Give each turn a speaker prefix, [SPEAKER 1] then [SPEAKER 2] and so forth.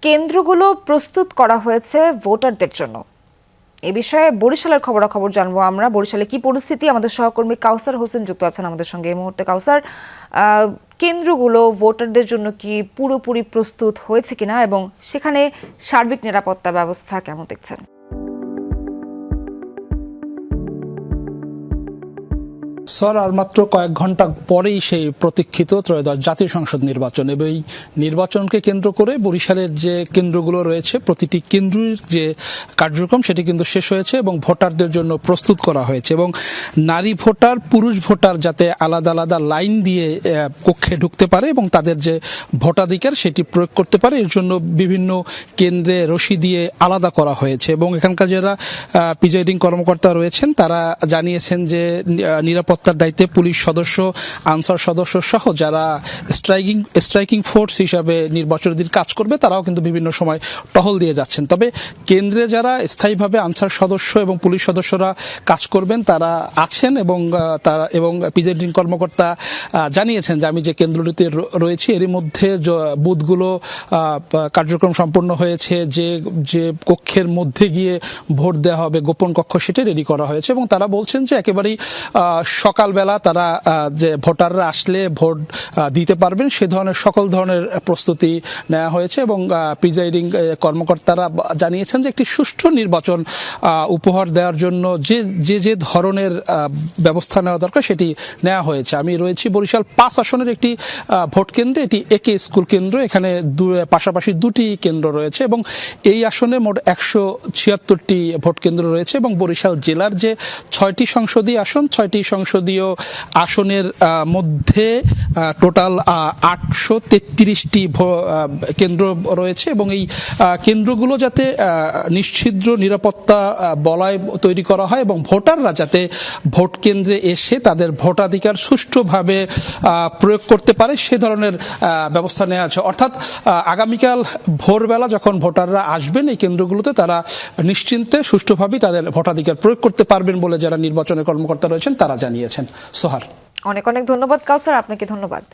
[SPEAKER 1] কেন্দ্রগুলো প্রস্তুত করা হয়েছে ভোটারদের জন্য। এ বিষয়ে বরিশালের খবরাখবর জানবো আমরা। বরিশালে কি পরিস্থিতি, আমাদের সহকর্মী কাউসার হোসেন যুক্ত আছেন আমাদের সঙ্গে এই মুহূর্তে। কাউসার, কেন্দ্রগুলো ভোটারদের জন্য কি পুরোপুরি প্রস্তুত হয়েছে কিনা এবং সেখানে সার্বিক নিরাপত্তা ব্যবস্থা কেমন দেখছেন?
[SPEAKER 2] আর মাত্র কয়েক ঘন্টা পরেই সেই প্রতীক্ষিত ত্রয়োদশ জাতীয় সংসদ নির্বাচন, এবং এই নির্বাচনকে কেন্দ্র করে বরিশালের যে কেন্দ্রগুলো রয়েছে প্রতিটি কেন্দ্রের যে কার্যক্রম সেটি কিন্তু শেষ হয়েছে এবং ভোটারদের জন্য প্রস্তুত করা হয়েছে। এবং নারী ভোটার, পুরুষ ভোটার যাতে আলাদা আলাদা লাইন দিয়ে কক্ষে ঢুকতে পারে এবং তাদের যে ভোটাধিকার সেটি প্রয়োগ করতে পারে, এর জন্য বিভিন্ন কেন্দ্রে রশি দিয়ে আলাদা করা হয়েছে। এবং এখানকার যারা প্রিজাইডিং কর্মকর্তা রয়েছেন তারা জানিয়েছেন যে নিরাপত্তার দায়িত্বে পুলিশ সদস্য, আনসার সদস্য সহ যারা স্ট্রাইকিং ফোর্স হিসাবে নির্বাচনের দিন কাজ করবে তারাও কিন্তু বিভিন্ন সময় টহল দিয়ে যাচ্ছেন। তবে কেন্দ্রে যারা স্থায়ীভাবে আনসার সদস্য এবং পুলিশ সদস্যরা কাজ করবেন তারা আছেন এবং প্রিজাইডিং কর্মকর্তা জানিয়েছেন যে আমি যে কেন্দ্রটিতে রয়েছি এরই মধ্যে বুথগুলো কার্যক্রম সম্পন্ন হয়েছে, যে কক্ষের মধ্যে গিয়ে ভোট দেওয়া হবে গোপন কক্ষ সেটা রেডি করা হয়েছে। এবং তারা বলছেন যে একেবারেই সকালবেলা তারা যে ভোটাররা আসলে ভোট দিতে পারবেন সে ধরনের সকল ধরনের প্রস্তুতি নেওয়া হয়েছে। এবং প্রিজাইডিং কর্মকর্তারা জানিয়েছেন যে একটি সুষ্ঠু নির্বাচন উপহার দেওয়ার জন্য যে ধরনের ব্যবস্থা নেওয়া দরকার সেটি নেওয়া হয়েছে। আমি রয়েছি বরিশাল 5 আসনের একটি ভোট কেন্দ্রে, এটি একে স্কুল কেন্দ্র। এখানে পাশাপাশি দুটি কেন্দ্র রয়েছে এবং এই আসনে মোট 176টি ভোট কেন্দ্র রয়েছে। এবং বরিশাল জেলার যে 6টি সংসদীয় আসন, 6টি সংসদীয় আসনের মধ্যে টোটাল 833টি কেন্দ্র রয়েছে। এবং এই কেন্দ্রগুলো যাতে নিশ্ছিদ্র নিরাপত্তা বলয় তৈরি করা হয় এবং ভোটাররা যাতে ভোট কেন্দ্রে এসে তাদের ভোটাধিকার সুষ্ঠুভাবে প্রয়োগ করতে পারে সে ধরনের ব্যবস্থা নেওয়া আছে। অর্থাৎ আগামীকাল ভোরবেলা যখন ভোটাররা আসবেন এই কেন্দ্রগুলোতে তারা নিশ্চিন্তে সুষ্ঠুভাবে তাদের ভোটাধিকার প্রয়োগ করতে পারবেন বলে যারা নির্বাচনের কর্মকর্তা রয়েছেন তারা জানিয়েছেন। সোহার,
[SPEAKER 1] অনেক অনেক ধন্যবাদ কাউসার, আপনাকে ধন্যবাদ।